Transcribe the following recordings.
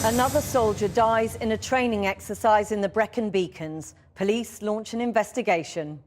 Another soldier dies in a training exercise in the Brecon Beacons. Police launch an investigation.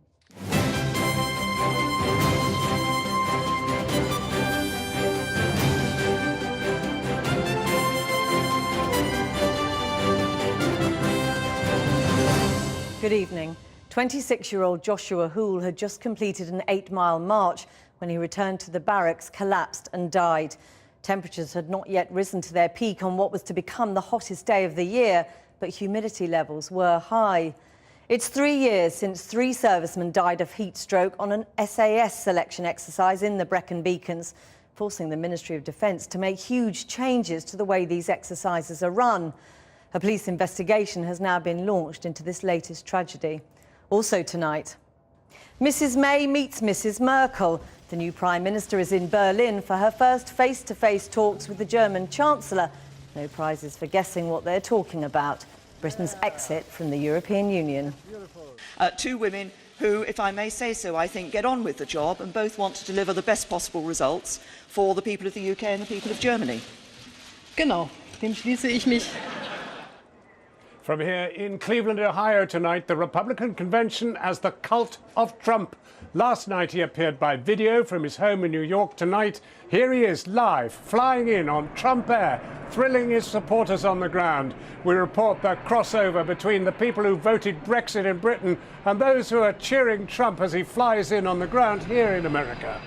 Good evening. 26-year-old Joshua Hoole had just completed an 8-mile march when he returned to the barracks, collapsed and died. Temperatures had not yet risen to their peak on what was to become the hottest day of the year, but humidity levels were high. It's 3 years since 3 servicemen died of heat stroke on an SAS selection exercise in the Brecon Beacons, forcing the Ministry of Defence to make huge changes to the way these exercises are run. A police investigation has now been launched into this latest tragedy. Also tonight, Mrs May meets Mrs Merkel. The new Prime Minister is in Berlin for her first face-to-face talks with the German Chancellor. No prizes for guessing what they're talking about. Britain's exit from the European Union. 2 women who, if I may say so, I think get on with the job and both want to deliver the best possible results for the people of the UK and the people of Germany. Genau, dem schließe ich mich. From here in Cleveland, Ohio tonight, the Republican convention as the cult of Trump. Last night he appeared by video from his home in New York. Tonight, here he is live, flying in on Trump Air, thrilling his supporters on the ground. We report the crossover between the people who voted Brexit in Britain and those who are cheering Trump as he flies in on the ground here in America.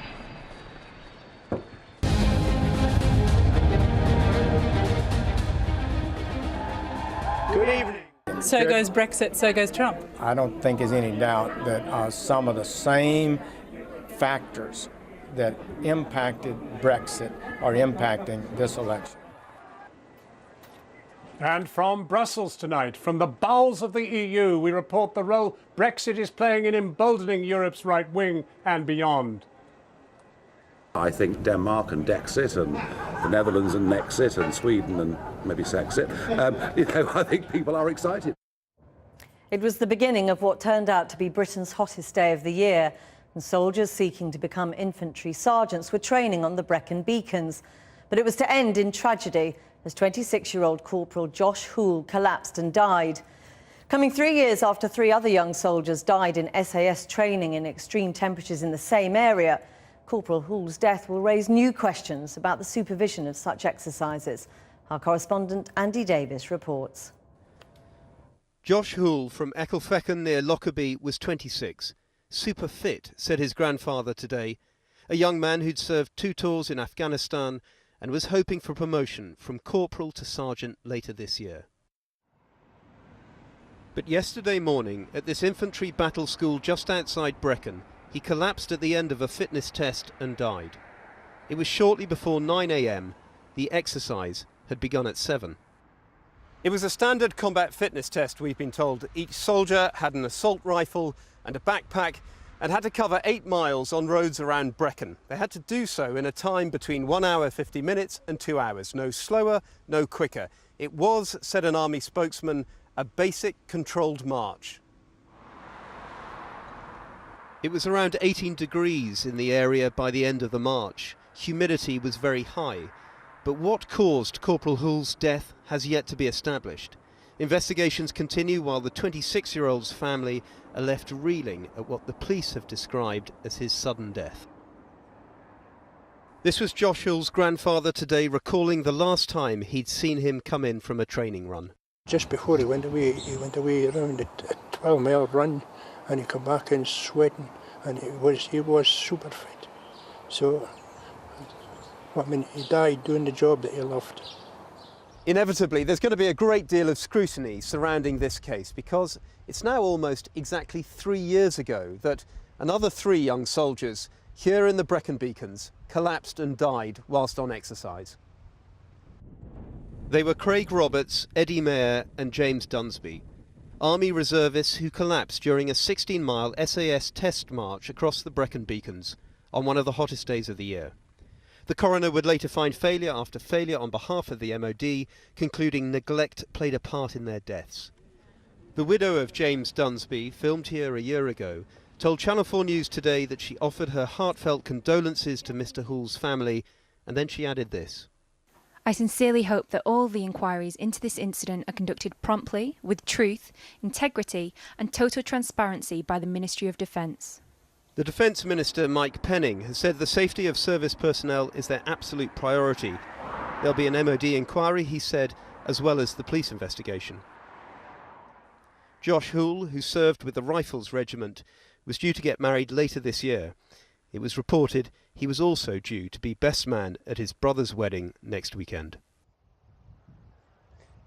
Good evening. So goes Brexit, so goes Trump. I don't think there's any doubt that some of the same factors that impacted Brexit are impacting this election. And from Brussels tonight, from the bowels of the EU, we report the role Brexit is playing in emboldening Europe's right wing and beyond. I think Denmark and Dexit and the Netherlands and Nexit and Sweden and maybe Sexit, I think people are excited. It was the beginning of what turned out to be Britain's hottest day of the year, and soldiers seeking to become infantry sergeants were training on the Brecon Beacons. But it was to end in tragedy as 26-year-old Corporal Josh Hoole collapsed and died. Coming 3 years after 3 other young soldiers died in SAS training in extreme temperatures in the same area, Corporal Hoole's death will raise new questions about the supervision of such exercises. Our correspondent Andy Davis reports. Josh Hoole from Ecclefechan near Lockerbie was 26. Super fit, said his grandfather today. A young man who'd served 2 tours in Afghanistan and was hoping for promotion from corporal to sergeant later this year. But yesterday morning at this infantry battle school just outside Brecon, he collapsed at the end of a fitness test and died. It was shortly before 9 a.m. The exercise had begun at 7. It was a standard combat fitness test, we've been told. Each soldier had an assault rifle and a backpack and had to cover 8 miles on roads around Brecon. They had to do so in a time between 1 hour 50 minutes and 2 hours. No slower, no quicker. It was, said an army spokesman, a basic controlled march. It was around 18 degrees in the area by the end of the march. Humidity was very high. But what caused Corporal Hoole's death has yet to be established. Investigations continue while the 26-year-old's family are left reeling at what the police have described as his sudden death. This was Josh Hoole's grandfather today recalling the last time he'd seen him come in from a training run. Just before he went away around a 12-mile run, and he come back in sweating, and he was super fit. So, I mean, he died doing the job that he loved. Inevitably, there's going to be a great deal of scrutiny surrounding this case because it's now almost exactly 3 years ago that another 3 young soldiers here in the Brecon Beacons collapsed and died whilst on exercise. They were Craig Roberts, Eddie Mayer and James Dunsby, Army reservists who collapsed during a 16-mile SAS test march across the Brecon Beacons on one of the hottest days of the year. The coroner would later find failure after failure on behalf of the MOD, concluding neglect played a part in their deaths. The widow of James Dunsby, filmed here a year ago, told Channel 4 News today that she offered her heartfelt condolences to Mr. Hoole's family, and then she added this. I sincerely hope that all the inquiries into this incident are conducted promptly, with truth, integrity and total transparency by the Ministry of Defence. The Defence Minister, Mike Penning, has said the safety of service personnel is their absolute priority. There'll be an MOD inquiry, he said, as well as the police investigation. Josh Hoole, who served with the Rifles Regiment, was due to get married later this year. It was reported he was also due to be best man at his brother's wedding next weekend.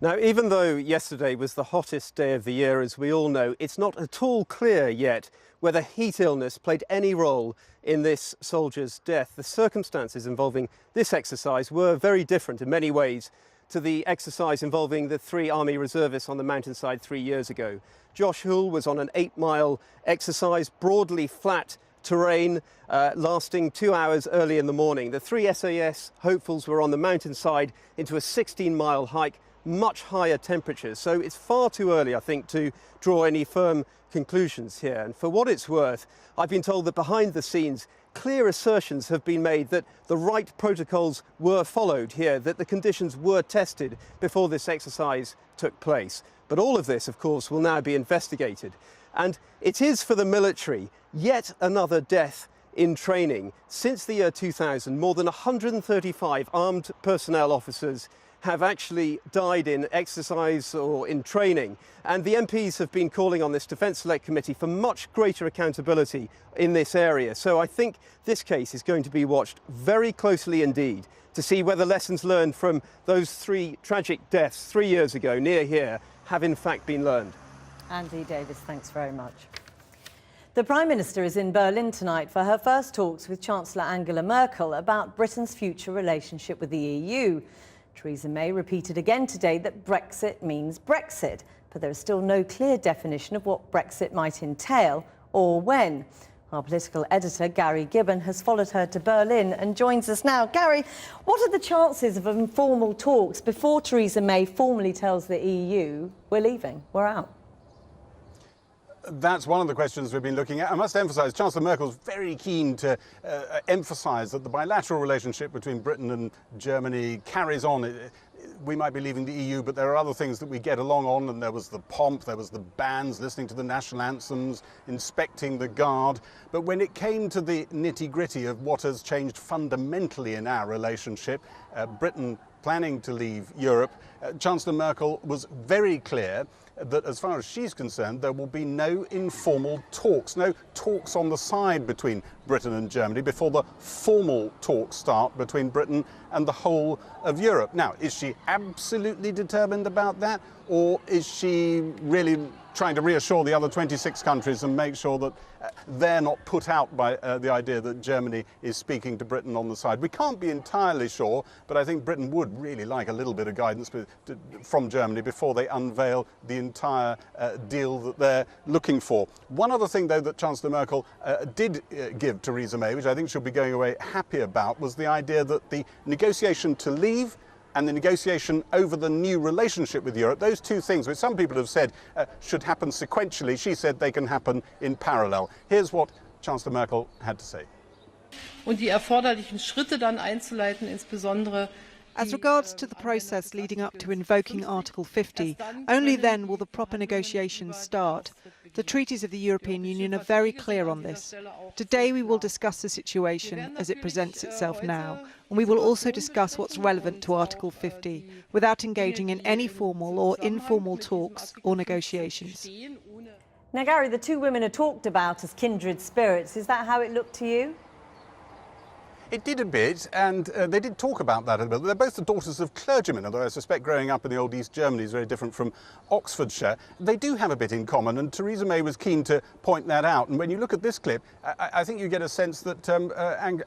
Now, even though yesterday was the hottest day of the year, as we all know, it's not at all clear yet whether heat illness played any role in this soldier's death. The circumstances involving this exercise were very different in many ways to the exercise involving the 3 Army reservists on the mountainside 3 years ago. Josh Hoole was on an 8-mile exercise, broadly flat terrain, lasting 2 hours early in the morning. The 3 SAS hopefuls were on the mountainside into a 16-mile hike, much higher temperatures. So it's far too early, I think, to draw any firm conclusions here. And for what it's worth, I've been told that behind the scenes, clear assertions have been made that the right protocols were followed here, that the conditions were tested before this exercise took place. But all of this, of course, will now be investigated. And it is for the military yet another death in training. Since the year 2000, more than 135 armed personnel officers have actually died in exercise or in training. And the MPs have been calling on this Defence Select Committee for much greater accountability in this area. So I think this case is going to be watched very closely indeed to see whether lessons learned from those 3 tragic deaths 3 years ago near here have in fact been learned. Andy Davis, thanks very much. The Prime Minister is in Berlin tonight for her first talks with Chancellor Angela Merkel about Britain's future relationship with the EU. Theresa May repeated again today that Brexit means Brexit, but there is still no clear definition of what Brexit might entail or when. Our political editor, Gary Gibbon, has followed her to Berlin and joins us now. Gary, what are the chances of informal talks before Theresa May formally tells the EU we're leaving, we're out? That's one of the questions we've been looking at. I must emphasise, Chancellor Merkel is very keen to emphasise that the bilateral relationship between Britain and Germany carries on. We might be leaving the EU, but there are other things that we get along on, and there was the pomp, there was the bands, listening to the national anthems, inspecting the Guard. But when it came to the nitty-gritty of what has changed fundamentally in our relationship, Britain planning to leave Europe, Chancellor Merkel was very clear that as far as she's concerned, there will be no informal talks, no talks on the side between Britain and Germany before the formal talks start between Britain and the whole of Europe. Now, is she absolutely determined about that, or is she really trying to reassure the other 26 countries and make sure that they're not put out by the idea that Germany is speaking to Britain on the side? We can't be entirely sure, but I think Britain would really like a little bit of guidance from Germany before they unveil the entire deal that they're looking for. One other thing, though, that Chancellor Merkel did give Theresa May, which I think she'll be going away happy about, was the idea that the negotiation to leave and the negotiation over the new relationship with Europe, those two things, which some people have said should happen sequentially, she said they can happen in parallel. Here's what Chancellor Merkel had to say. Und die erforderlichen Schritte dann einzuleiten, insbesondere As regards to the process leading up to invoking Article 50, only then will the proper negotiations start. The treaties of the European Union are very clear on this. Today we will discuss the situation as it presents itself now, and we will also discuss what's relevant to Article 50, without engaging in any formal or informal talks or negotiations. Now, Gary, the 2 women are talked about as kindred spirits. Is that how it looked to you? It did a bit, and they did talk about that a bit. They're both the daughters of clergymen, although I suspect growing up in the old East Germany is very different from Oxfordshire. They do have a bit in common, and Theresa May was keen to point that out. And when you look at this clip, I think you get a sense that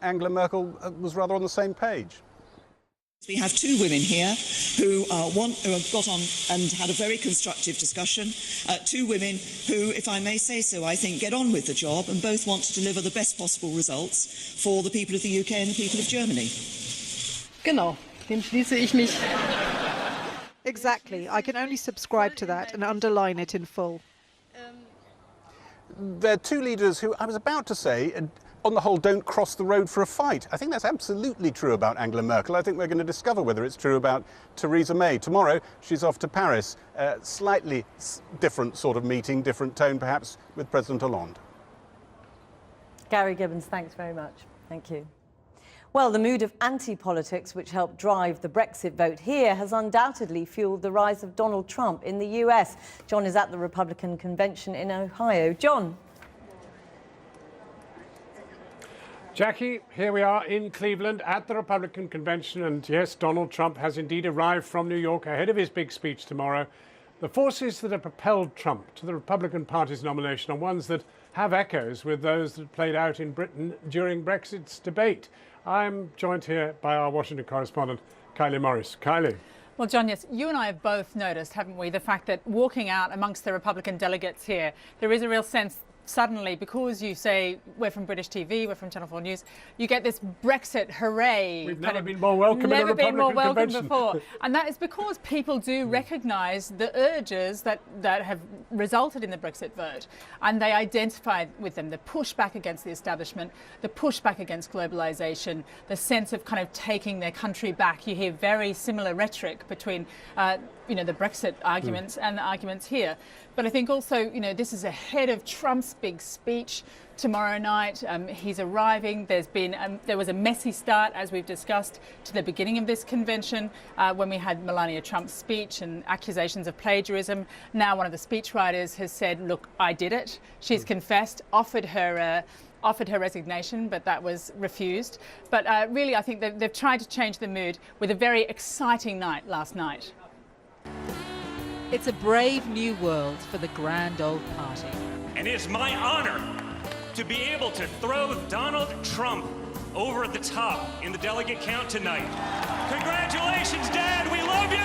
Angela Merkel was rather on the same page. We have 2 women here who have got on and had a very constructive discussion. 2 women who, if I may say so, I think get on with the job and both want to deliver the best possible results for the people of the UK and the people of Germany. Genau, dem schließe ich mich. Exactly. I can only subscribe to that and underline it in full. They're 2 leaders who, I was about to say, on the whole, don't cross the road for a fight. I think that's absolutely true about Angela Merkel. I think we're going to discover whether it's true about Theresa May. Tomorrow, she's off to Paris. Slightly different sort of meeting, different tone perhaps, with President Hollande. Gary Gibbons, thanks very much. Thank you. Well, the mood of anti-politics, which helped drive the Brexit vote here, has undoubtedly fueled the rise of Donald Trump in the US. John is at the Republican convention in Ohio. John. Jackie, here we are in Cleveland at the Republican convention, and yes, Donald Trump has indeed arrived from New York ahead of his big speech tomorrow. The forces that have propelled Trump to the Republican Party's nomination are ones that have echoes with those that played out in Britain during Brexit's debate. I'm joined here by our Washington correspondent, Kylie Morris. Kylie. Well, John, yes, you and I have both noticed, haven't we, the fact that walking out amongst the Republican delegates here, there is a real sense suddenly, because you say we're from British TV, we're from Channel 4 News, you get this Brexit hooray. We've never been more welcome in a Republican convention. Before. And that is because people do recognise the urges that have resulted in the Brexit vote. And they identify with them, the pushback against the establishment, the pushback against globalisation, the sense of kind of taking their country back. You hear very similar rhetoric between the Brexit arguments and the arguments here. But I think also, this is ahead of Trump's big speech tomorrow night. He's arriving. There was a messy start, as we've discussed, to the beginning of this convention when we had Melania Trump's speech and accusations of plagiarism. Now one of the speechwriters has said, look, I did it. She's confessed, offered her resignation, but that was refused. But really, I think they've tried to change the mood with a very exciting night last night. It's a brave new world for the grand old party. And it is my honor to be able to throw Donald Trump over at the top in the delegate count tonight. Congratulations, Dad, we love you!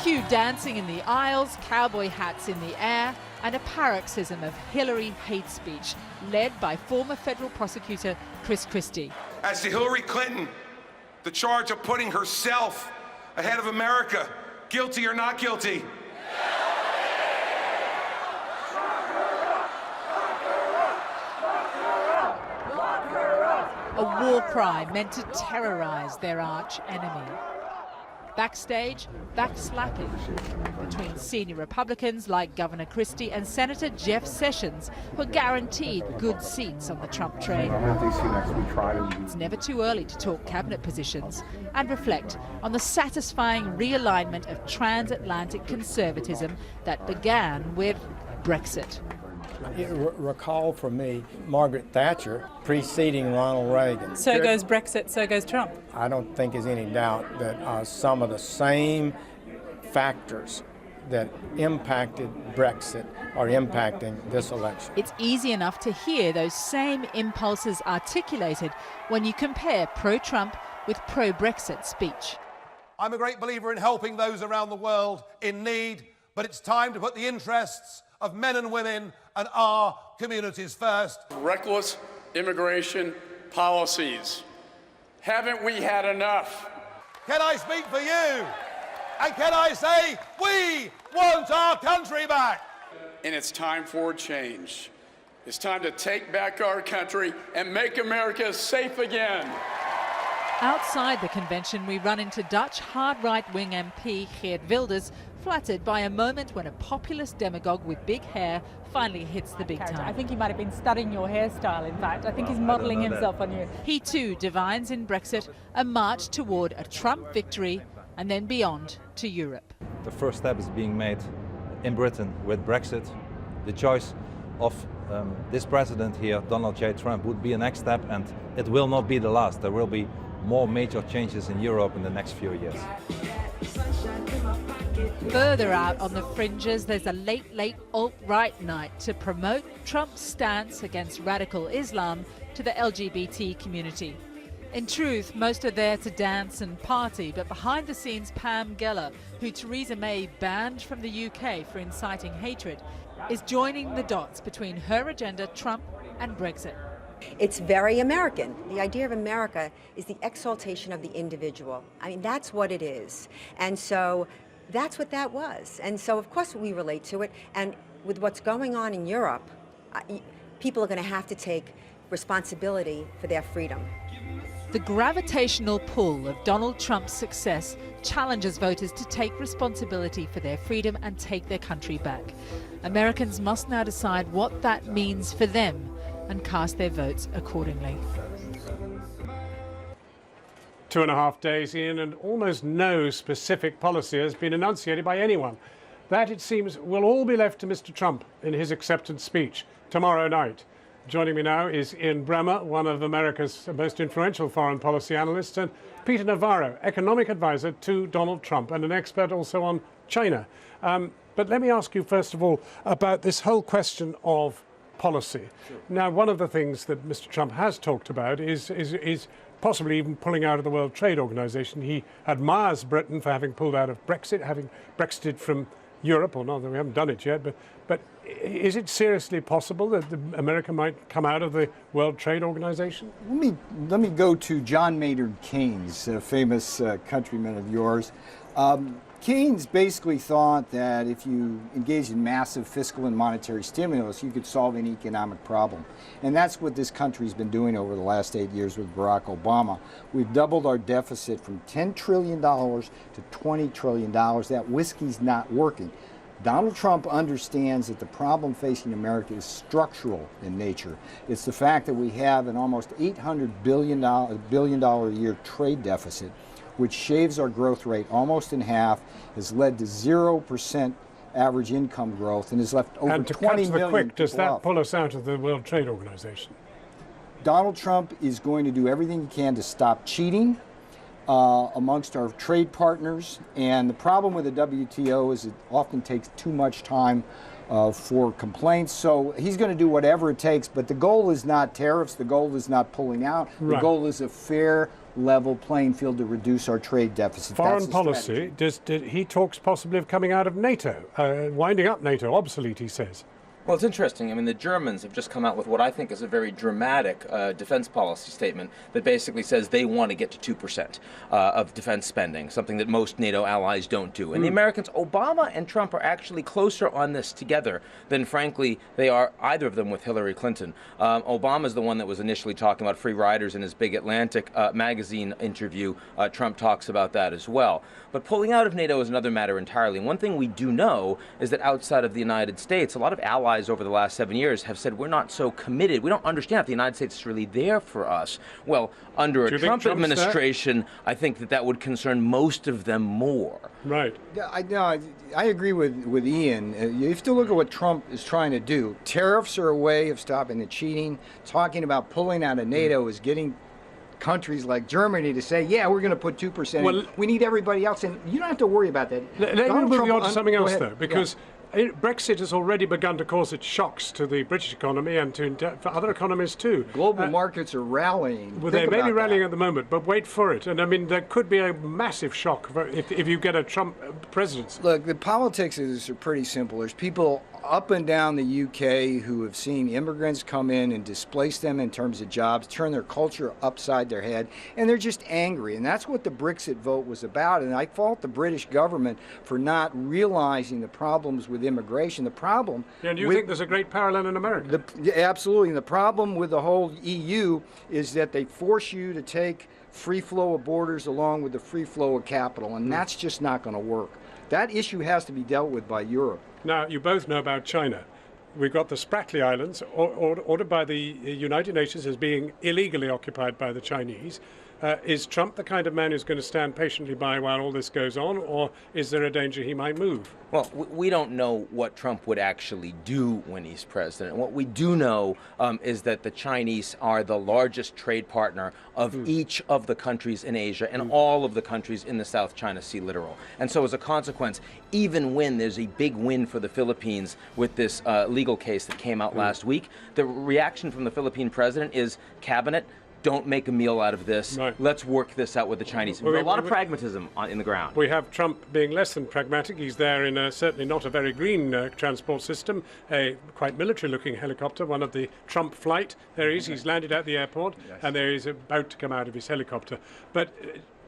Cue dancing in the aisles, cowboy hats in the air, and a paroxysm of Hillary hate speech led by former federal prosecutor Chris Christie. As to Hillary Clinton, the charge of putting herself ahead of America, guilty or not guilty? A war cry meant to terrorize their arch enemy. Backstage, backslapping between senior Republicans like Governor Christie and Senator Jeff Sessions, who are guaranteed good seats on the Trump train. It's never too early to talk cabinet positions and reflect on the satisfying realignment of transatlantic conservatism that began with Brexit. Recall for me Margaret Thatcher preceding Ronald Reagan. So goes Brexit, so goes Trump. I don't think there's any doubt that some of the same factors that impacted Brexit are impacting this election. It's easy enough to hear those same impulses articulated when you compare pro-Trump with pro-Brexit speech. I'm a great believer in helping those around the world in need, but it's time to put the interests of men and women and our communities first. Reckless immigration policies. Haven't we had enough? Can I speak for you? And can I say, we want our country back? And it's time for change. It's time to take back our country and make America safe again. Outside the convention, we run into Dutch hard right-wing MP Geert Wilders, flattered by a moment when a populist demagogue with big hair finally hits the big time. I think he might have been studying your hairstyle, in fact. I think he's modelling himself on you. He too divines in Brexit a march toward a Trump victory and then beyond to Europe. The first step is being made in Britain with Brexit. The choice of this president here, Donald J. Trump, would be a next step, and it will not be the last. There will be more major changes in Europe in the next few years. Further out on the fringes, there's a late alt-right night to promote Trump's stance against radical Islam to the LGBT community. In truth, most are there to dance and party, but behind the scenes, Pam Geller, who Theresa May banned from the UK for inciting hatred, is joining the dots between her agenda, Trump, and Brexit. It's very American. The idea of America is the exaltation of the individual. I mean, that's what it is. And so that's what that was. And so, of course, we relate to it. And with what's going on in Europe, people are going to have to take responsibility for their freedom. The gravitational pull of Donald Trump's success challenges voters to take responsibility for their freedom and take their country back. Americans must now decide what that means for them and cast their votes accordingly. 2.5 days in, and almost no specific policy has been enunciated by anyone. That, it seems, will all be left to Mr. Trump in his acceptance speech tomorrow night. Joining me now is Ian Bremmer, one of America's most influential foreign policy analysts, and Peter Navarro, economic advisor to Donald Trump and an expert also on China. But let me ask you, first of all, about this whole question of policy. Sure. Now, one of the things that Mr. Trump has talked about is possibly even pulling out of the World Trade Organization. He admires Britain for having pulled out of Brexit, having Brexited from Europe, or not that we haven't done it yet, but is it seriously possible that America might come out of the World Trade Organization? Let me go to John Maynard Keynes, a famous countryman of yours. Keynes basically thought that if you engaged in massive fiscal and monetary stimulus, you could solve any economic problem. And that's what this country's been doing over the last 8 years with Barack Obama. We've doubled our deficit from $10 trillion to $20 trillion. That whiskey's not working. Donald Trump understands that the problem facing America is structural in nature. It's the fact that we have an almost $800 billion a year trade deficit, which shaves our growth rate almost in half, has led to 0% average income growth, and has left over 20 million people. Does that pull us out of the World Trade Organization? Donald Trump is going to do everything he can to stop cheating amongst our trade partners, and the problem with the WTO is it often takes too much time for complaints. So he's going to do whatever it takes, but the goal is not tariffs, the goal is not pulling out, the goal is a fair, level playing field to reduce our trade deficit. Foreign policy, he talks possibly of coming out of NATO, winding up NATO, obsolete, he says. Well, it's interesting. I mean, the Germans have just come out with what I think is a very dramatic defense policy statement that basically says they want to get to 2% of defense spending, something that most NATO allies don't do. And the Americans, Obama and Trump, are actually closer on this together than, frankly, they are, either of them, with Hillary Clinton. Obama's the one that was initially talking about free riders in his big Atlantic magazine interview. Trump talks about that as well. But pulling out of NATO is another matter entirely. And one thing we do know is that outside of the United States, a lot of allies over the last 7 years have said we're not so committed. We don't understand if the United States is really there for us. Well, under a Trump administration, I think that would concern most of them more. Right. Yeah, I agree with Ian. You have to look at what Trump is trying to do. Tariffs are a way of stopping the cheating. Talking about pulling out of NATO is getting countries like Germany to say, yeah, we're going to put 2% in. We need everybody else in. You don't have to worry about that. Let me move you on to something else, though, because Brexit has already begun to cause its shocks to the British economy and for other economies too. Global markets are rallying. Well, they may be rallying at the moment, but wait for it. And I mean, there could be a massive shock if you get a Trump presidency. Look, the politics of this are pretty simple. There's people up and down the UK who have seen immigrants come in and displace them in terms of jobs, turn their culture upside their head, and they're just angry. And that's what the Brexit vote was about. And I fault the British government for not realizing the problems with immigration. The problem... And you think there's a great parallel in America? Absolutely. And the problem with the whole EU is that they force you to take free flow of borders along with the free flow of capital, and that's just not going to work. That issue has to be dealt with by Europe. Now, you both know about China. We've got the Spratly Islands, ordered by the United Nations as being illegally occupied by the Chinese. Is Trump the kind of man who's going to stand patiently by while all this goes on, or is there a danger he might move? Well, we don't know what Trump would actually do when he's president. What we do know is that the Chinese are the largest trade partner of each of the countries in Asia and all of the countries in the South China Sea littoral. And so as a consequence, even when there's a big win for the Philippines with this legal case that came out last week, the reaction from the Philippine president is, cabinet, don't make a meal out of this. Right. Let's work this out with the Chinese. A lot of pragmatism in the ground. We have Trump being less than pragmatic. He's there in certainly not a very green transport system, a quite military-looking helicopter, one of the Trump flight. There he is. He's landed at the airport, and there he's about to come out of his helicopter. But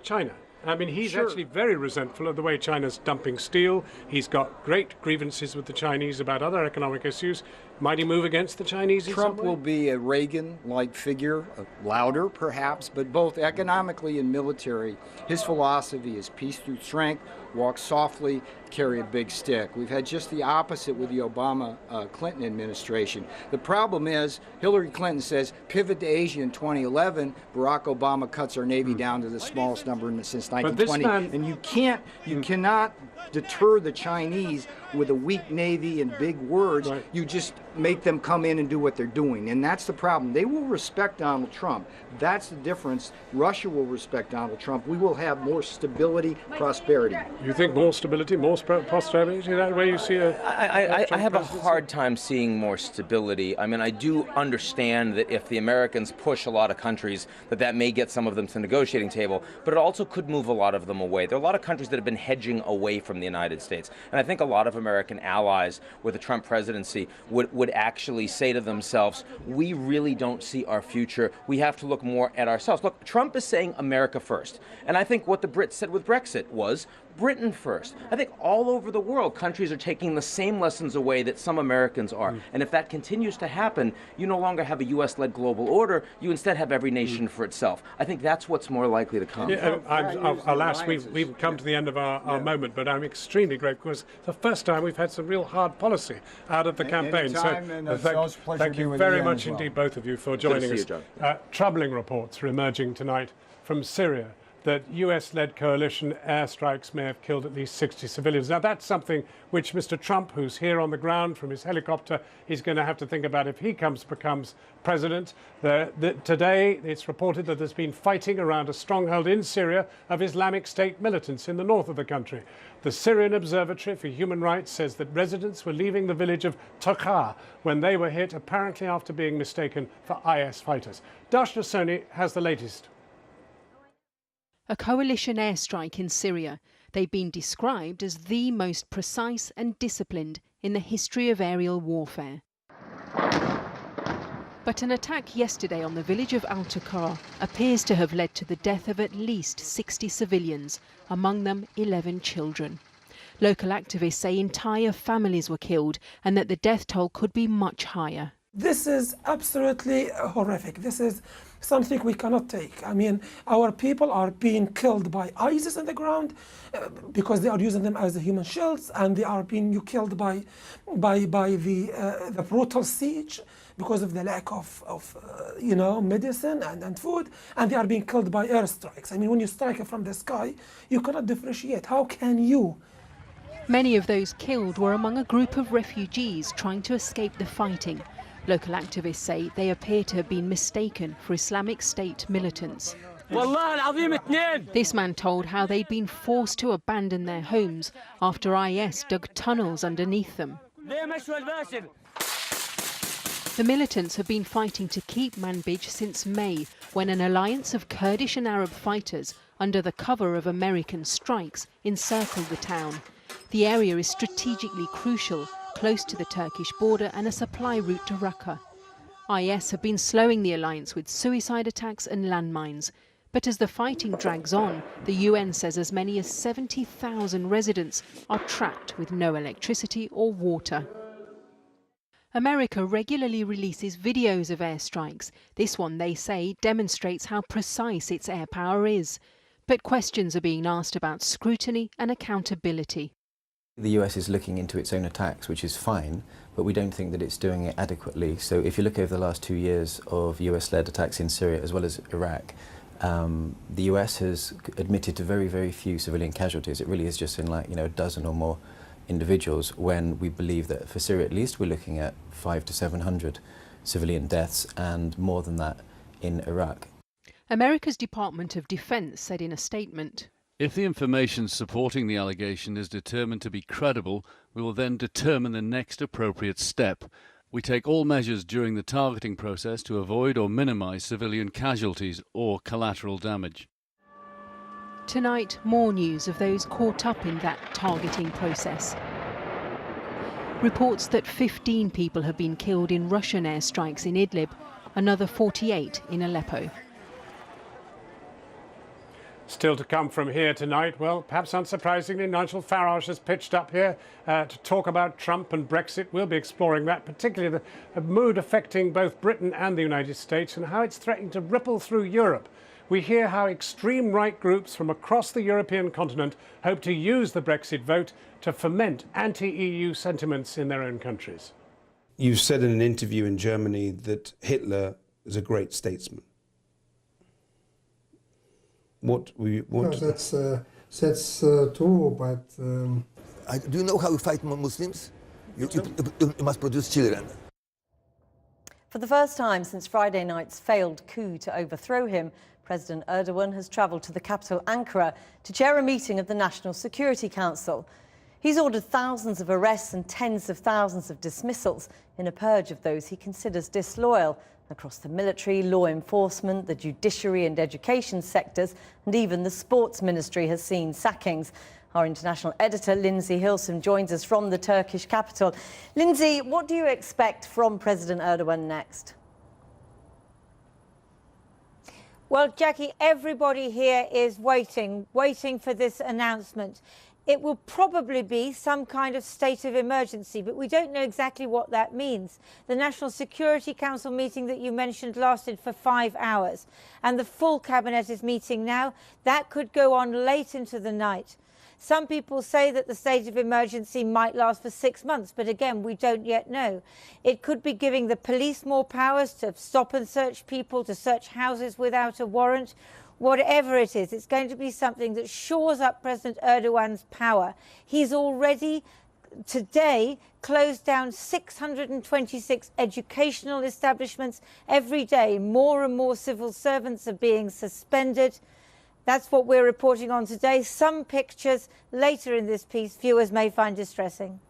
China, I mean, he's actually very resentful of the way China's dumping steel. He's got great grievances with the Chinese about other economic issues. Might he move against the Chinese in Trump some way? will be a Reagan-like figure, louder perhaps, but both economically and military. His philosophy is peace through strength, walk softly, carry a big stick. We've had just the opposite with the Obama-Clinton administration. The problem is Hillary Clinton says pivot to Asia in 2011. Barack Obama cuts our Navy down to the smallest number since 1920. And you cannot deter the Chinese with a weak Navy and big words. Right. You just make them come in and do what they're doing. And that's the problem. They will respect Donald Trump. That's the difference. Russia will respect Donald Trump. We will have more stability, prosperity. You think more stability, more prosperity? Is that the way you see it? I have a hard time seeing more stability. I mean, I do understand that if the Americans push a lot of countries, that may get some of them to the negotiating table, but it also could move a lot of them away. There are a lot of countries that have been hedging away from the United States. And I think a lot of American allies with the Trump presidency would actually say to themselves, we really don't see our future. We have to look more at ourselves. Look, Trump is saying America first. And I think what the Brits said with Brexit was Britain first. I think all over the world, countries are taking the same lessons away that some Americans are. And if that continues to happen, you no longer have a U.S.-led global order. You instead have every nation for itself. I think that's what's more likely to come. Yeah, alas, we've come to the end of our moment, but I'm extremely grateful because it's the first time we've had some real hard policy out of the campaign. Thank you very much indeed, both of you, for joining us. Troubling reports are emerging tonight from Syria that US-led coalition airstrikes may have killed at least 60 civilians. Now, that's something which Mr. Trump, who's here on the ground from his helicopter, is going to have to think about if he becomes president. Today, it's reported that there's been fighting around a stronghold in Syria of Islamic State militants in the north of the country. The Syrian Observatory for Human Rights says that residents were leaving the village of Toqa when they were hit, apparently after being mistaken for IS fighters. Darshna Soni has the latest. A coalition airstrike in Syria. They've been described as the most precise and disciplined in the history of aerial warfare. But an attack yesterday on the village of Al-Taqar appears to have led to the death of at least 60 civilians, among them 11 children. Local activists say entire families were killed and that the death toll could be much higher. This is absolutely horrific. This is something we cannot take. I mean, our people are being killed by ISIS on the ground because they are using them as human shields, and they are being killed by the brutal siege because of the lack of medicine and food, and they are being killed by airstrikes. I mean, when you strike from the sky, you cannot differentiate. How can you? Many of those killed were among a group of refugees trying to escape the fighting. Local activists say they appear to have been mistaken for Islamic State militants. This man told how they'd been forced to abandon their homes after IS dug tunnels underneath them. The militants have been fighting to keep Manbij since May, when an alliance of Kurdish and Arab fighters, under the cover of American strikes, encircled the town. The area is strategically crucial, close to the Turkish border and a supply route to Raqqa. IS have been slowing the alliance with suicide attacks and landmines. But as the fighting drags on, the UN says as many as 70,000 residents are trapped with no electricity or water. America regularly releases videos of airstrikes. This one, they say, demonstrates how precise its air power is. But questions are being asked about scrutiny and accountability. The US is looking into its own attacks, which is fine, but we don't think that it's doing it adequately. So if you look over the last 2 years of US-led attacks in Syria as well as Iraq, the US has admitted to very, very few civilian casualties. It really is just in a dozen or more individuals, when we believe that for Syria at least we're looking at 500 to 700 civilian deaths and more than that in Iraq. America's Department of Defense said in a statement, "If the information supporting the allegation is determined to be credible, we will then determine the next appropriate step. We take all measures during the targeting process to avoid or minimize civilian casualties or collateral damage." Tonight, more news of those caught up in that targeting process. Reports that 15 people have been killed in Russian airstrikes in Idlib, another 48 in Aleppo. Still to come from here tonight, well, perhaps unsurprisingly, Nigel Farage has pitched up here to talk about Trump and Brexit. We'll be exploring that, particularly the mood affecting both Britain and the United States and how it's threatening to ripple through Europe. We hear how extreme right groups from across the European continent hope to use the Brexit vote to foment anti-EU sentiments in their own countries. You said in an interview in Germany that Hitler is a great statesman. What we want? No, that's true, but do you know how you fight Muslims? You must produce children. For the first time since Friday night's failed coup to overthrow him, President Erdogan has travelled to the capital Ankara to chair a meeting of the National Security Council. He's ordered thousands of arrests and tens of thousands of dismissals in a purge of those he considers disloyal across the military, law enforcement, the judiciary and education sectors, and even the sports ministry has seen sackings. Our international editor, Lindsay Hilsum, joins us from the Turkish capital. Lindsay, what do you expect from President Erdogan next? Well, Jackie, everybody here is waiting for this announcement. It will probably be some kind of state of emergency, but we don't know exactly what that means. The National Security Council meeting that you mentioned lasted for 5 hours, and the full cabinet is meeting now. That could go on late into the night. Some people say that the state of emergency might last for 6 months, but again, we don't yet know. It could be giving the police more powers to stop and search people, to search houses without a warrant. Whatever it is, it's going to be something that shores up President Erdogan's power. He's already today closed down 626 educational establishments every day. More and more civil servants are being suspended. That's what we're reporting on today. Some pictures later in this piece viewers may find distressing.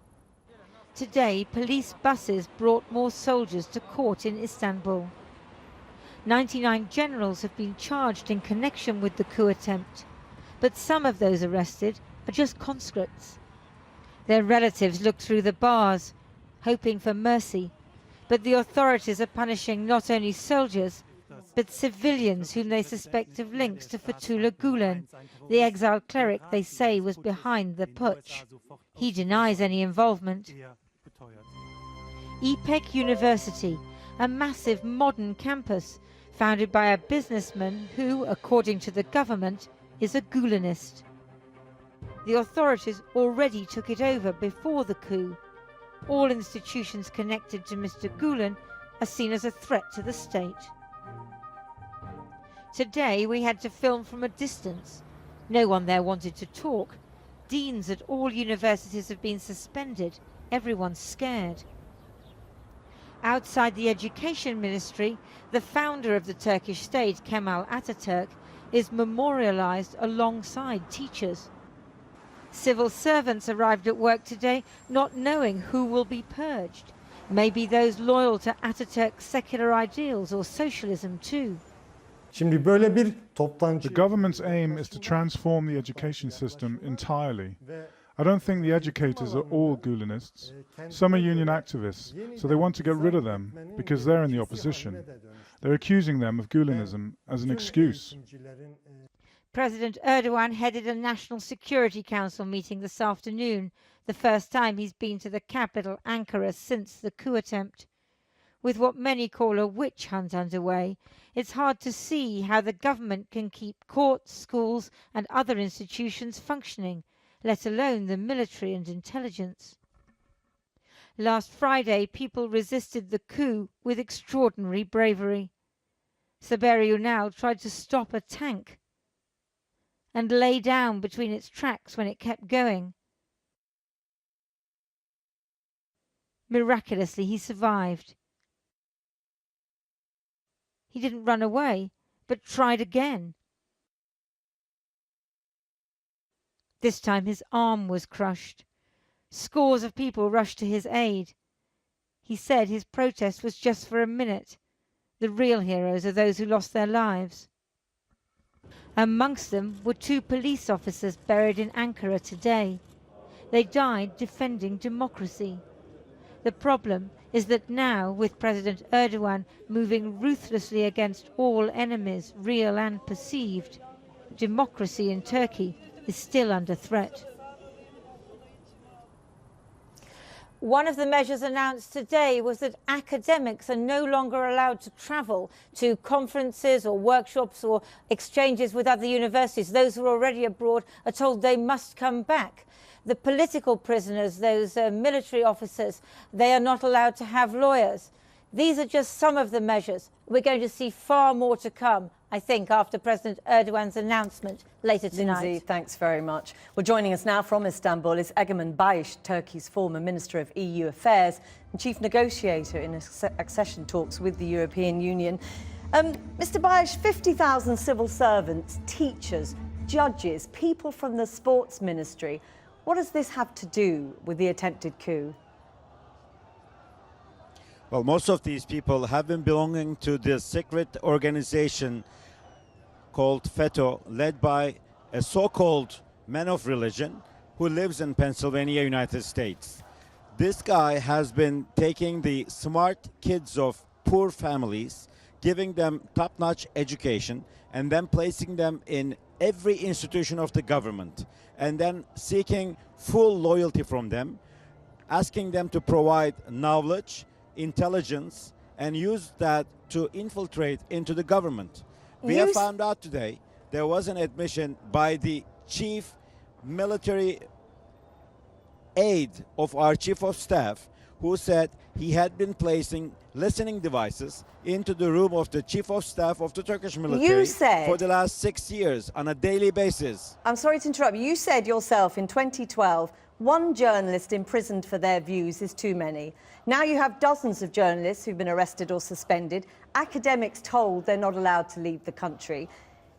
Today, police buses brought more soldiers to court in Istanbul. 99 generals have been charged in connection with the coup attempt, but some of those arrested are just conscripts. Their relatives look through the bars, hoping for mercy, but the authorities are punishing not only soldiers, but civilians whom they suspect of links to Fethullah Gulen, the exiled cleric they say was behind the putsch. He denies any involvement. İpek University, a massive modern campus, founded by a businessman who, according to the government, is a Gulenist. The authorities already took it over before the coup. All institutions connected to Mr. Gulen are seen as a threat to the state. Today we had to film from a distance. No one there wanted to talk. Deans at all universities have been suspended. Everyone's scared. Outside the Education Ministry, the founder of the Turkish state, Kemal Atatürk, is memorialized alongside teachers. Civil servants arrived at work today not knowing who will be purged. Maybe those loyal to Atatürk's secular ideals or socialism too. The government's aim is to transform the education system entirely. I don't think the educators are all Gulenists. Some are union activists, so they want to get rid of them because they're in the opposition. They're accusing them of Gulenism as an excuse. President Erdogan headed a National Security Council meeting this afternoon, the first time he's been to the capital, Ankara, since the coup attempt. With what many call a witch hunt underway, it's hard to see how the government can keep courts, schools and other institutions functioning, let alone the military and intelligence. Last Friday, people resisted the coup with extraordinary bravery. Saberi Unal tried to stop a tank and lay down between its tracks when it kept going. Miraculously, he survived. He didn't run away, but tried again. This time his arm was crushed. Scores of people rushed to his aid. He said his protest was just for a minute. The real heroes are those who lost their lives. Amongst them were 2 police officers buried in Ankara today. They died defending democracy. The problem is that now, with President Erdogan moving ruthlessly against all enemies, real and perceived, democracy in Turkey is still under threat. One of the measures announced today was that academics are no longer allowed to travel to conferences or workshops or exchanges with other universities. Those who are already abroad are told they must come back. The political prisoners, those military officers, they are not allowed to have lawyers. These are just some of the measures. We're going to see far more to come, I think, after President Erdogan's announcement later tonight. Lindsay, thanks very much. Well, joining us now from Istanbul is Egemen Bayish, Turkey's former Minister of EU Affairs and chief negotiator in accession talks with the European Union. Mr. Bayish, 50,000 civil servants, teachers, judges, people from the sports ministry. What does this have to do with the attempted coup? Well, most of these people have been belonging to this secret organization called FETÖ, led by a so-called man of religion who lives in Pennsylvania, United States. This guy has been taking the smart kids of poor families, giving them top-notch education, and then placing them in every institution of the government, and then seeking full loyalty from them, asking them to provide knowledge, intelligence, and use that to infiltrate into the government. We have found out today there was an admission by the chief military aide of our chief of staff who said he had been placing listening devices into the room of the chief of staff of the Turkish military for the last 6 years on a daily basis. I'm sorry to interrupt you. You said yourself in 2012, one journalist imprisoned for their views is too many. Now you have dozens of journalists who've been arrested or suspended, academics told they're not allowed to leave the country.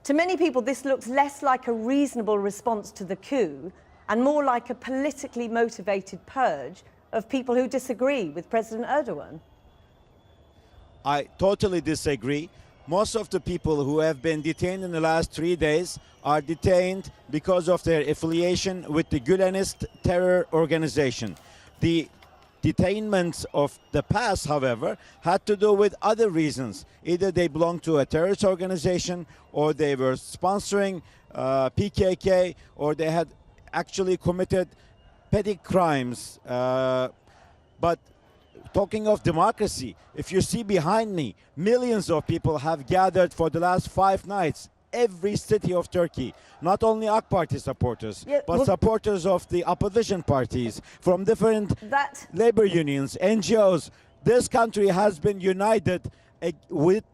To many people, this looks less like a reasonable response to the coup and more like a politically motivated purge of people who disagree with President Erdogan. I totally disagree. Most of the people who have been detained in the last 3 days are detained because of their affiliation with the Gülenist terror organization. The detainments of the past, however, had to do with other reasons. Either they belonged to a terrorist organization, or they were sponsoring PKK, or they had actually committed petty crimes. But talking of democracy, if you see behind me, millions of people have gathered for the last 5 nights. Every city of Turkey, not only AK Party supporters, but supporters of the opposition parties from different labor unions, NGOs. This country has been united with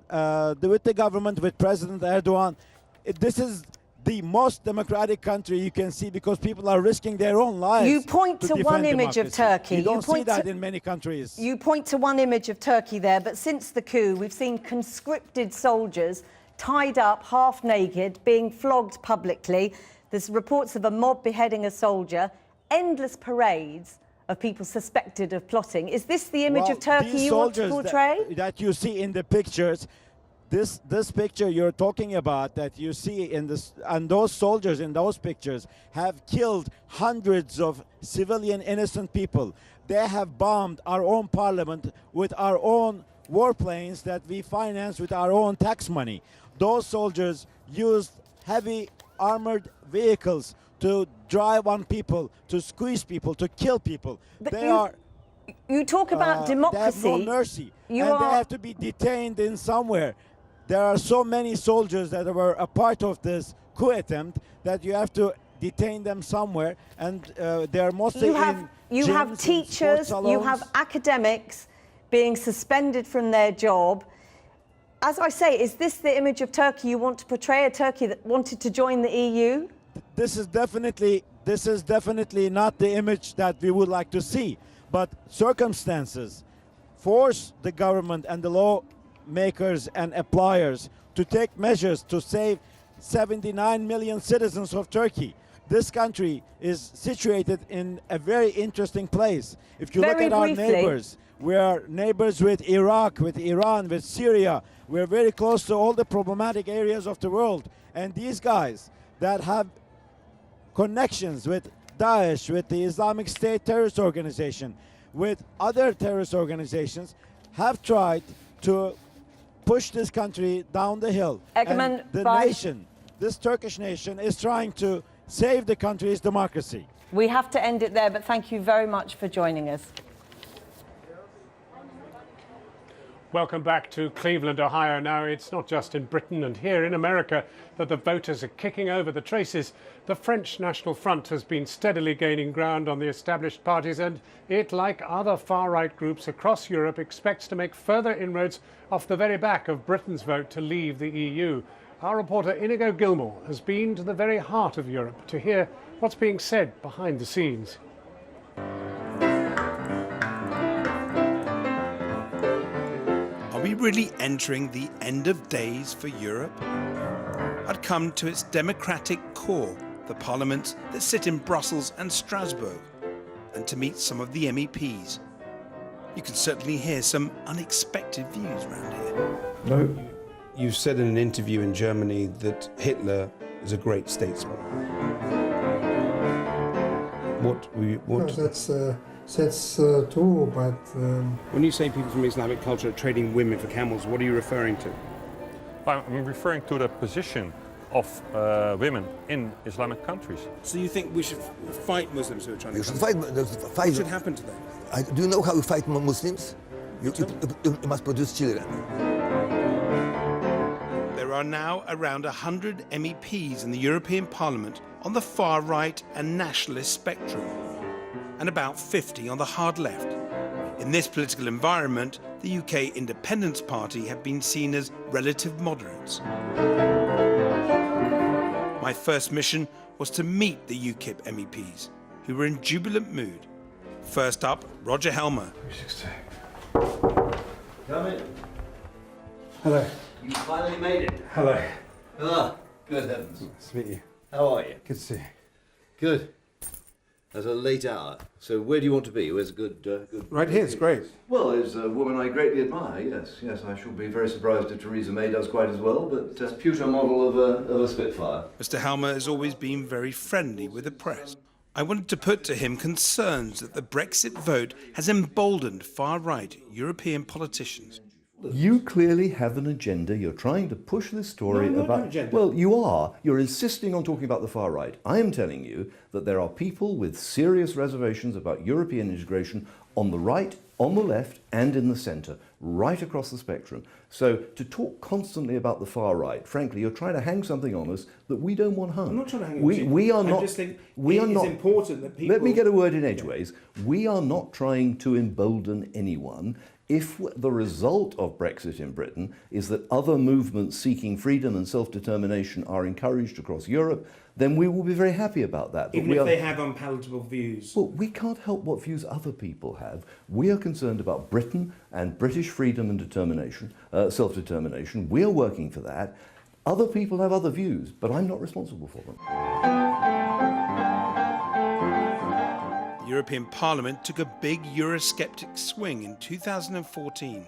the government, with President Erdogan. This is the most democratic country you can see because people are risking their own lives. You point to one image of Turkey. You don't see that in many countries. You point to one image of Turkey there, but since the coup, we've seen conscripted soldiers tied up, half naked, being flogged publicly. There's reports of a mob beheading a soldier, endless parades of people suspected of plotting. Is this the image of Turkey you want to portray? That you see in the pictures, this picture you're talking about that you see in this, and those soldiers in those pictures have killed hundreds of civilian innocent people. They have bombed our own parliament with our own warplanes that we finance with our own tax money. Those soldiers used heavy armored vehicles to drive on people, to squeeze people, to kill people. But you talk about democracy. They have no mercy, they have to be detained in somewhere. There are so many soldiers that were a part of this coup attempt that you have to detain them somewhere, and they are mostly you have teachers, you have academics being suspended from their job. As I say, is this the image of Turkey you want to portray, a Turkey that wanted to join the EU? This is definitely not the image that we would like to see. But circumstances force the government and the lawmakers and appliers to take measures to save 79 million citizens of Turkey. This country is situated in a very interesting place. If you look at our neighbors, we are neighbors with Iraq, with Iran, with Syria. We're very close to all the problematic areas of the world. And these guys that have connections with Daesh, with the Islamic State terrorist organization, with other terrorist organizations, have tried to push this country down the hill. Egemen, And the by- nation, this Turkish nation, is trying to save the country's democracy. We have to end it there, but thank you very much for joining us. Welcome back to Cleveland, Ohio. Now, it's not just in Britain and here in America that the voters are kicking over the traces. The French National Front has been steadily gaining ground on the established parties, and it, like other far-right groups across Europe, expects to make further inroads off the very back of Britain's vote to leave the EU. Our reporter Inigo Gilmore has been to the very heart of Europe to hear what's being said behind the scenes. Are we really entering the end of days for Europe? I'd come to its democratic core, the parliaments that sit in Brussels and Strasbourg, and to meet some of the MEPs. You can certainly hear some unexpected views around here. No, you said in an interview in Germany that Hitler is a great statesman. No, that's true, but... When you say people from Islamic culture are trading women for camels, what are you referring to? I'm referring to the position of women in Islamic countries. So you think we should fight Muslims who are trying to fight. What should happen to them? Do you know how you fight Muslims? You must produce children. There are now around 100 MEPs in the European Parliament on the far right and nationalist spectrum, and about 50 on the hard left. In this political environment, the UK Independence Party have been seen as relative moderates. My first mission was to meet the UKIP MEPs, who were in jubilant mood. First up, Roger Helmer. Come in. Hello. You finally made it. Hello. Ah, good heavens. Nice to meet you. How are you? Good to see you. Good. At a late hour. So where do you want to be? Where's a good... Right here, it's great. Well, there's a woman I greatly admire, yes. Yes, I shall be very surprised if Theresa May does quite as well, but a pewter model of a Spitfire. Mr. Helmer has always been very friendly with the press. I wanted to put to him concerns that the Brexit vote has emboldened far-right European politicians. You clearly have an agenda. You're trying to push this story about... Well, you are. You're insisting on talking about the far right. I am telling you that there are people with serious reservations about European integration on the right, on the left, and in the centre, right across the spectrum. So to talk constantly about the far right, frankly, you're trying to hang something on us that we don't want hung. I'm not trying to hang we are not. I just think it's important that people... Let me get a word in edgeways. We are not trying to embolden anyone. If the result of Brexit in Britain is that other movements seeking freedom and self-determination are encouraged across Europe, then we will be very happy about that. But Even if they have unpalatable views. Well, we can't help what views other people have. We are concerned about Britain and British freedom and determination, self-determination. We are working for that. Other people have other views, but I'm not responsible for them. The European Parliament took a big Eurosceptic swing in 2014.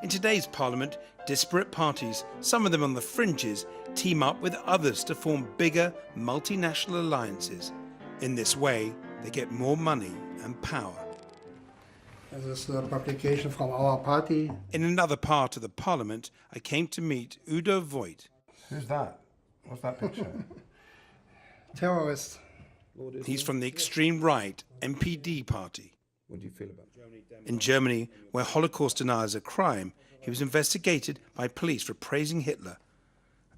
In today's Parliament, disparate parties, some of them on the fringes, team up with others to form bigger multinational alliances. In this way, they get more money and power. This is a publication from our party. In another part of the Parliament, I came to meet Udo Voigt. Who's that? What's that picture? Terrorist. He's from the extreme right NPD party. What do you feel about it? In Germany, where Holocaust denial is a crime, he was investigated by police for praising Hitler.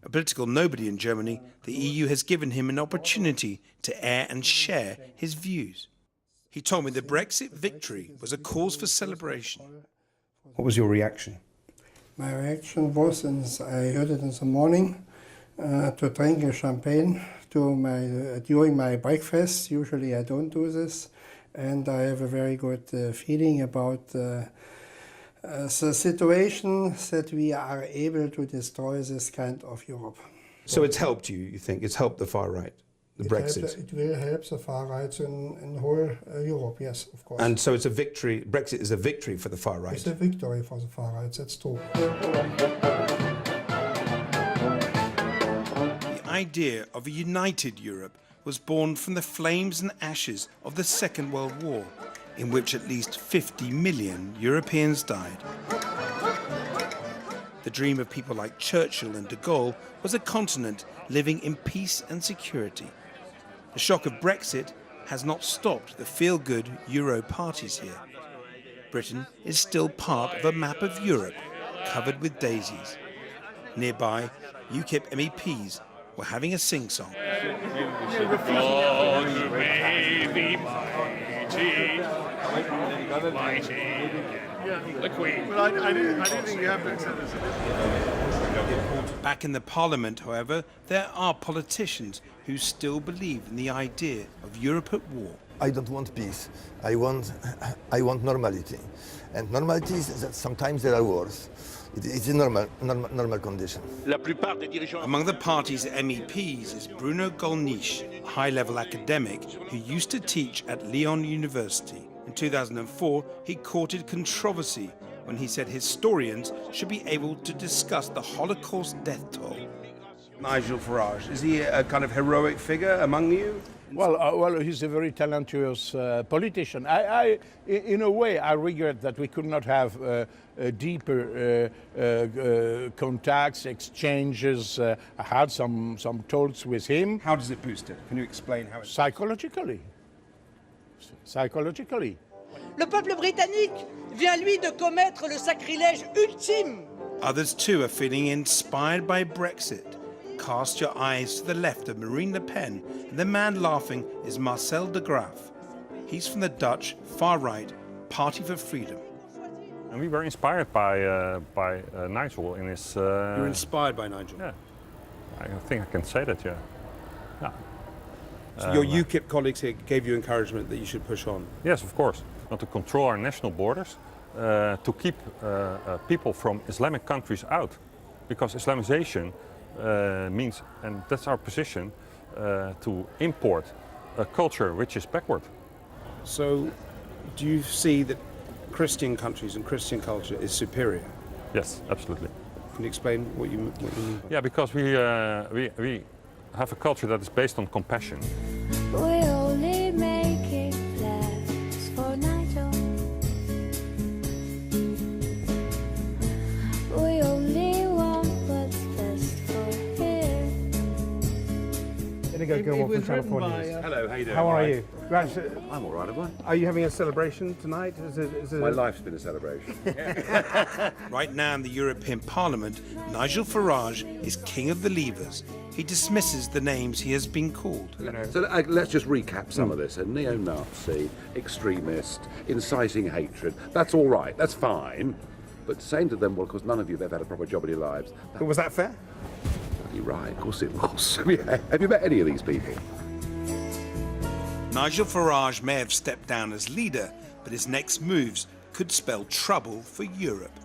A political nobody in Germany, the EU has given him an opportunity to air and share his views. He told me the Brexit victory was a cause for celebration. What was your reaction? My reaction was, since I heard it in the morning, to drink a champagne during my breakfast. Usually I don't do this, and I have a very good feeling about the situation that we are able to destroy this kind of Europe. So it's helped you think? It's helped the far right, the Brexit? It will help the far right in whole Europe, yes, of course. And so it's a victory, Brexit is a victory for the far right? It's a victory for the far right, that's true. The idea of a united Europe was born from the flames and ashes of the Second World War, in which at least 50 million Europeans died. The dream of people like Churchill and de Gaulle was a continent living in peace and security. The shock of Brexit has not stopped the feel-good Euro parties here. Britain is still part of a map of Europe covered with daisies. Nearby, UKIP MEPs were having a sing-song. The Queen. But I do think you have to accept this. Back in the Parliament, however, there are politicians who still believe in the idea of Europe at war. I don't want peace. I want normality. And normality is that sometimes there are wars. It's a normal condition. Among the party's MEPs is Bruno Gollnisch, a high-level academic who used to teach at Lyon University. In 2004, he courted controversy when he said historians should be able to discuss the Holocaust death toll. Nigel Farage, is he a kind of heroic figure among you? Well, he's a very talentuous politician. In a way, I regret that we could not have deeper contacts, exchanges. I had some talks with him. How does it boost it? Can you explain how it... Psychologically. Le peuple britannique vient, lui, de commettre le sacrilège ultime. Others too are feeling inspired by Brexit. Cast your eyes to the left of Marine Le Pen, and the man laughing is Marcel de Graaf. He's from the Dutch far-right Party for Freedom. And we were inspired by Nigel in his... You were inspired by Nigel? Yeah. I think I can say that, yeah. So your UKIP colleagues here gave you encouragement that you should push on? Yes, of course. Not to control our national borders, to keep people from Islamic countries out. Because Islamization means, and that's our position, to import a culture which is backward. So do you see that Christian countries and Christian culture is superior? Yes, absolutely. Can you explain what you mean? Yeah, because we have a culture that is based on compassion. We only make it last for Nigel. We only want what's best for him. Inigo Gilmore from Channel 4 News. Hello, how you doing? How are you? I'm all right, am I? Are you having a celebration tonight? My life's been a celebration. Right now in the European Parliament, Nigel Farage is king of the Leavers. He dismisses the names he has been called. So let's just recap some of this. A neo-Nazi, extremist, inciting hatred. That's all right, that's fine. But saying to them, well, of course, none of you have ever had a proper job in your lives. But was that fair? You're right, of course it was. Have you met any of these people? Nigel Farage may have stepped down as leader, but his next moves could spell trouble for Europe.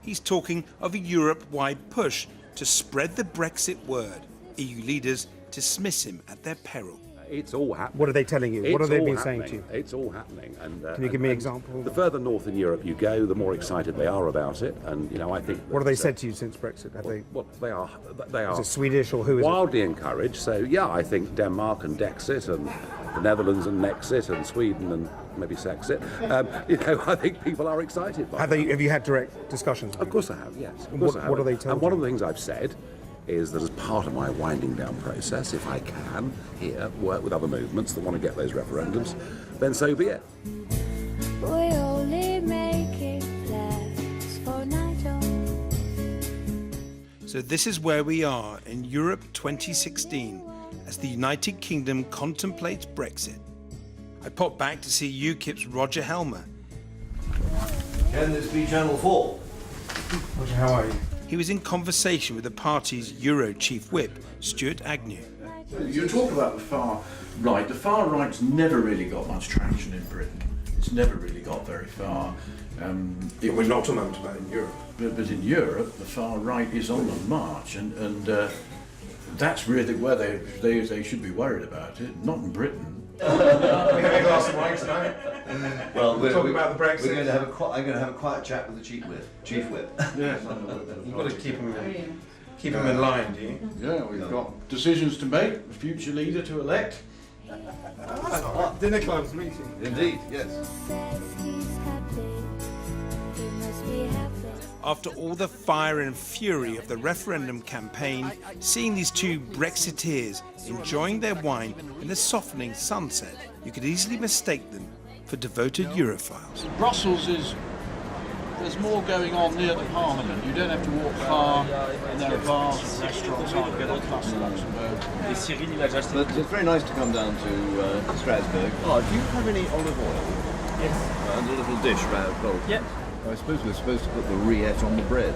He's talking of a Europe-wide push to spread the Brexit word. EU leaders dismiss him at their peril. It's all happening. What are they telling you? What have they been saying to you? It's all happening. And can you give me an example? The further north in Europe you go, the more excited they are about it. And you know, I think. What have they said to you since Brexit? Have they? Well, they are. Is it Swedish or who is wildly encouraged. So yeah, I think Denmark and Dexit, and the Netherlands and Nexit, and Sweden and maybe Sexit. You know, I think people are excited by. Have you had direct discussions? Of course I have. Yes. Of course I have. What are they telling you? And one of the things I've said is that as part of my winding down process, if I can here work with other movements that want to get those referendums, then so be it. We only make it last for Nigel. So this is where we are in Europe 2016 as the United Kingdom contemplates Brexit. I popped back to see UKIP's Roger Helmer. Can this be Channel 4? Roger, how are you? He was in conversation with the party's Euro chief whip, Stuart Agnew. You talk about the far right. The far right's never really got much traction in Britain. It's never really got very far. We're not talking about in Europe. But in Europe, the far right is on the march, and that's really where they should be worried about it. Not in Britain. Can we have a glass of wine tonight? Well, we're talking about the Brexit. I'm going to have a quiet chat with the chief whip. Yeah. You've got to keep him in line, do you? Yeah, we've got decisions to make. A future leader to elect. Dinner club's meeting. Indeed, yes. after all the fire and fury of the referendum campaign, seeing these two Brexiteers enjoying their wine in the softening sunset, you could easily mistake them for devoted Europhiles. Brussels there's more going on near the Parliament. You don't have to walk far, and there are bars and restaurants on the Place de Luxembourg. But it's very nice to come down to Strasbourg. Oh, do you have any olive oil? Yes. And a little dish round bowl? Yep. I suppose we're supposed to put the rillette on the bread.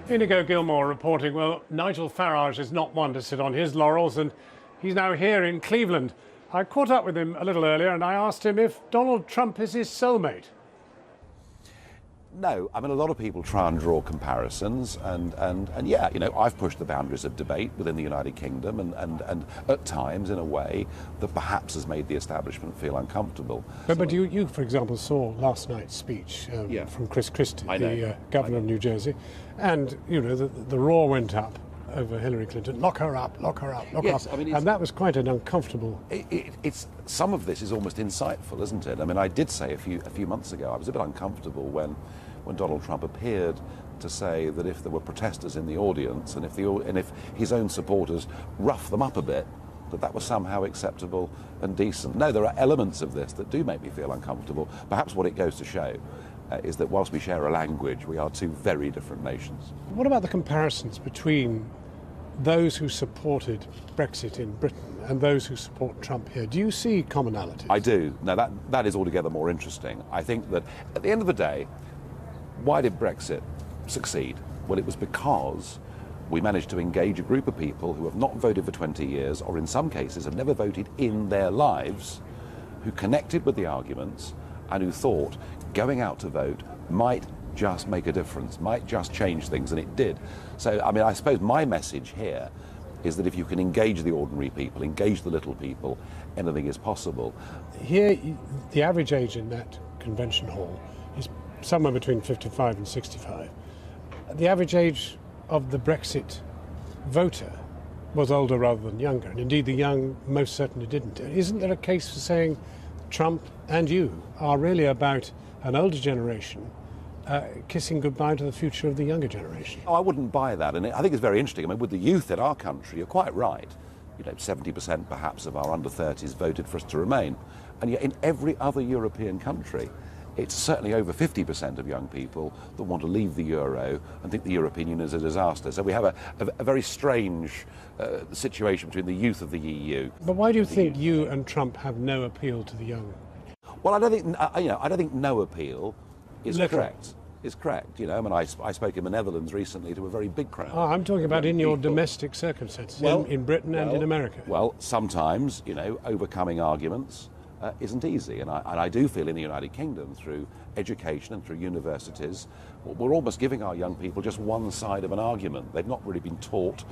Inigo Gilmore reporting, well, Nigel Farage is not one to sit on his laurels, and he's now here in Cleveland. I caught up with him a little earlier and I asked him if Donald Trump is his soulmate. No, I mean, a lot of people try and draw comparisons, and yeah, you know, I've pushed the boundaries of debate within the United Kingdom, and at times, in a way, that perhaps has made the establishment feel uncomfortable. But you, for example, saw last night's speech from Chris Christie, the governor of New Jersey, and, you know, the roar went up over Hillary Clinton. Lock her up, lock her up, lock her up. I mean, and that was quite an uncomfortable... It's some of this is almost insightful, isn't it? I mean, I did say a few months ago, I was a bit uncomfortable when Donald Trump appeared to say that if there were protesters in the audience and if his own supporters rough them up a bit, that was somehow acceptable and decent. No, there are elements of this that do make me feel uncomfortable. Perhaps what it goes to show is that whilst we share a language, we are two very different nations. What about the comparisons between those who supported Brexit in Britain and those who support Trump here? Do you see commonalities? I do. Now, that is altogether more interesting. I think that at the end of the day, why did Brexit succeed? Well, it was because we managed to engage a group of people who have not voted for 20 years, or in some cases have never voted in their lives, who connected with the arguments and who thought going out to vote might just make a difference, might just change things, and it did. So, I mean, I suppose my message here is that if you can engage the ordinary people, engage the little people, anything is possible. Here, the average age in that convention hall is somewhere between 55 and 65. The average age of the Brexit voter was older rather than younger, and indeed the young most certainly didn't. Isn't there a case for saying Trump and you are really about an older generation kissing goodbye to the future of the younger generation? Oh, I wouldn't buy that, and I think it's very interesting. I mean, with the youth in our country, you're quite right. You know, 70% perhaps of our under-30s voted for us to remain, and yet in every other European country, it's certainly over 50% of young people that want to leave the euro and think the European Union is a disaster. So we have a very strange situation between the youth of the EU. But why do you think you and Trump have no appeal to the young? Well, I don't think no appeal is correct. Is correct. You know, I mean, I spoke in the Netherlands recently to a very big crowd. Oh, I'm talking about in your domestic circumstances, in Britain and in America. Well, sometimes, you know, overcoming arguments isn't easy, and I do feel in the United Kingdom, through education and through universities, we're almost giving our young people just one side of an argument. They've not really been taught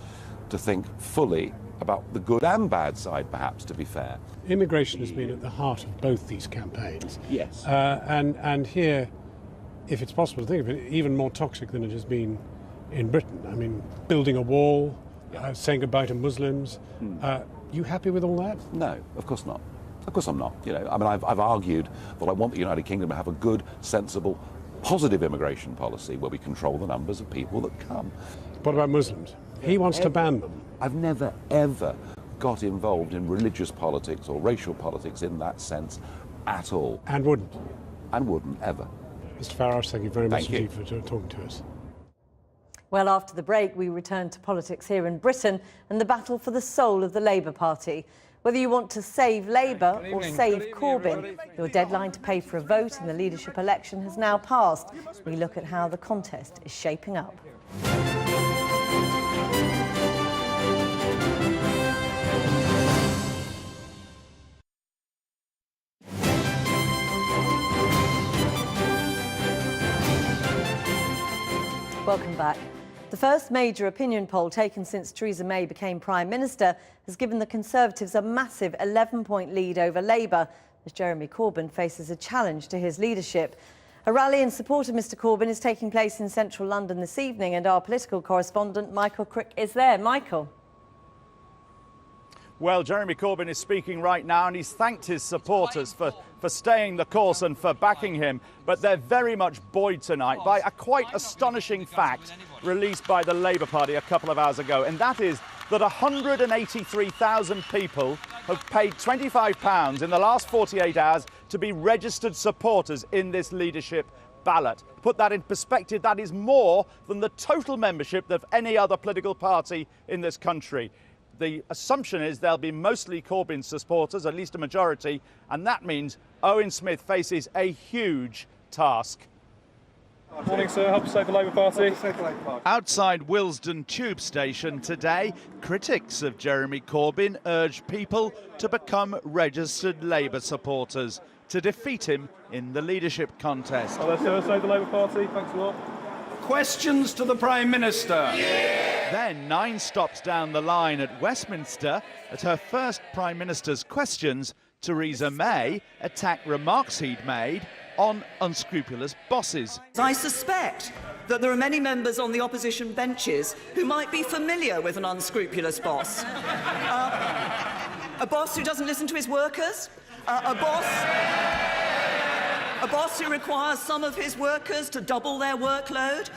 to think fully about the good and bad side, perhaps, to be fair. Immigration has been at the heart of both these campaigns. Yes. And here, if it's possible to think of it, even more toxic than it has been in Britain. I mean, building a wall, saying goodbye to Muslims. You happy with all that? No, of course not. Of course I'm not. You know, I mean, I've argued that I want the United Kingdom to have a good, sensible, positive immigration policy where we control the numbers of people that come. What about Muslims? He wants to ban them. I've never, ever got involved in religious politics or racial politics in that sense at all. And wouldn't? And wouldn't, ever. Mr. Farage, thank you very much indeed for talking to us. Well, after the break, we return to politics here in Britain and the battle for the soul of the Labour Party. Whether you want to save Labour or save Corbyn, your deadline to pay for a vote in the leadership election has now passed. We look at how the contest is shaping up. Welcome back. The first major opinion poll taken since Theresa May became Prime Minister has given the Conservatives a massive 11-point lead over Labour as Jeremy Corbyn faces a challenge to his leadership. A rally in support of Mr Corbyn is taking place in central London this evening, and our political correspondent Michael Crick is there. Michael. Well, Jeremy Corbyn is speaking right now, and he's thanked his supporters for staying the course and for backing him. But they're very much buoyed tonight by a quite astonishing fact released by the Labour Party a couple of hours ago, and that is that 183,000 people have paid £25 in the last 48 hours to be registered supporters in this leadership ballot. Put that in perspective, that is more than the total membership of any other political party in this country. The assumption is they'll be mostly Corbyn supporters, at least a majority, and that means Owen Smith faces a huge task. Morning, sir. Help to save the Labour Party. Outside Willesden Tube Station today, critics of Jeremy Corbyn urge people to become registered Labour supporters to defeat him in the leadership contest. Hello, sir. Save the Labour Party. Thanks a lot. Questions to the Prime Minister. Then 9 stops down the line at Westminster, at her first Prime Minister's questions, Theresa May attacked remarks he'd made on unscrupulous bosses. I suspect that there are many members on the opposition benches who might be familiar with an unscrupulous boss. A boss who doesn't listen to his workers, a boss who requires some of his workers to double their workload,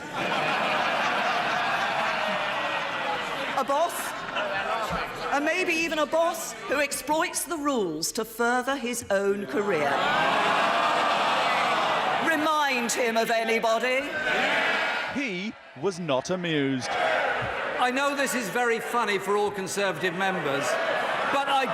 a boss, and maybe even a boss who exploits the rules to further his own career. Remind him of anybody? He was not amused. I know this is very funny for all Conservative members, but I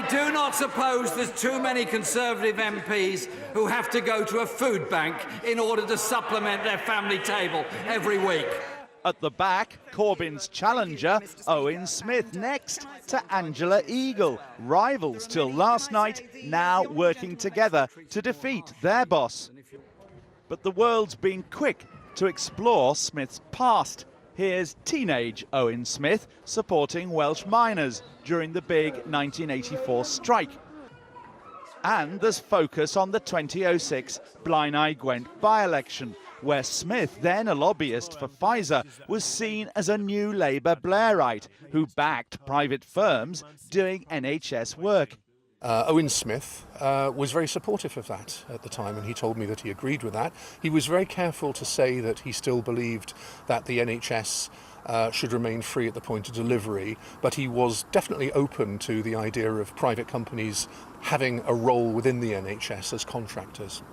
do not suppose there's too many Conservative MPs who have to go to a food bank in order to supplement their family table every week. At the back, Corbyn's challenger, Owen Smith, next to Angela Eagle. Rivals till last night, now working together to defeat their boss. But the world's been quick to explore Smith's past. Here's teenage Owen Smith supporting Welsh miners during the big 1984 strike. And there's focus on the 2006 Blaenau Gwent by-election, where Smith, then a lobbyist for Pfizer, was seen as a new Labour Blairite who backed private firms doing NHS work. Owen Smith was very supportive of that at the time, and he told me that he agreed with that. He was very careful to say that he still believed that the NHS should remain free at the point of delivery, but he was definitely open to the idea of private companies having a role within the NHS as contractors.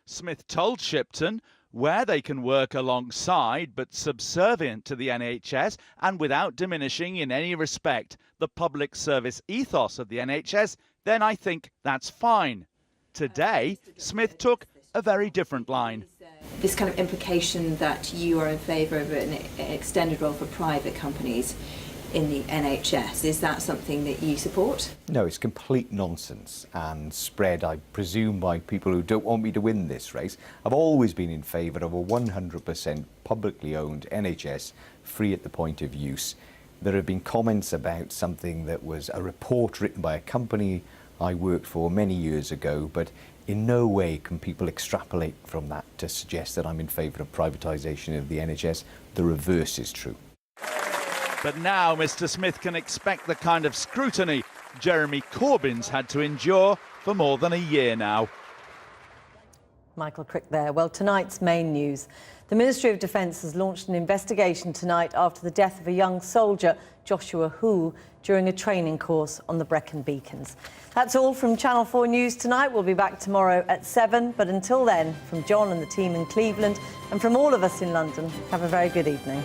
Smith told Shipton where they can work alongside but subservient to the NHS and without diminishing in any respect the public service ethos of the NHS, then I think that's fine. Today, Smith took a very different line. This kind of implication that you are in favour of an extended role for private companies in the NHS, is that something that you support? No, it's complete nonsense and spread, I presume, by people who don't want me to win this race. I've always been in favour of a 100% publicly owned NHS, free at the point of use. There have been comments about something that was a report written by a company I worked for many years ago, but in no way can people extrapolate from that to suggest that I'm in favour of privatisation of the NHS. The reverse is true. But now Mr. Smith can expect the kind of scrutiny Jeremy Corbyn's had to endure for more than a year now. Michael Crick there. Well, tonight's main news. The Ministry of Defence has launched an investigation tonight after the death of a young soldier, Joshua Hoole, during a training course on the Brecon Beacons. That's all from Channel 4 News tonight. We'll be back tomorrow at 7. But until then, from John and the team in Cleveland and from all of us in London, have a very good evening.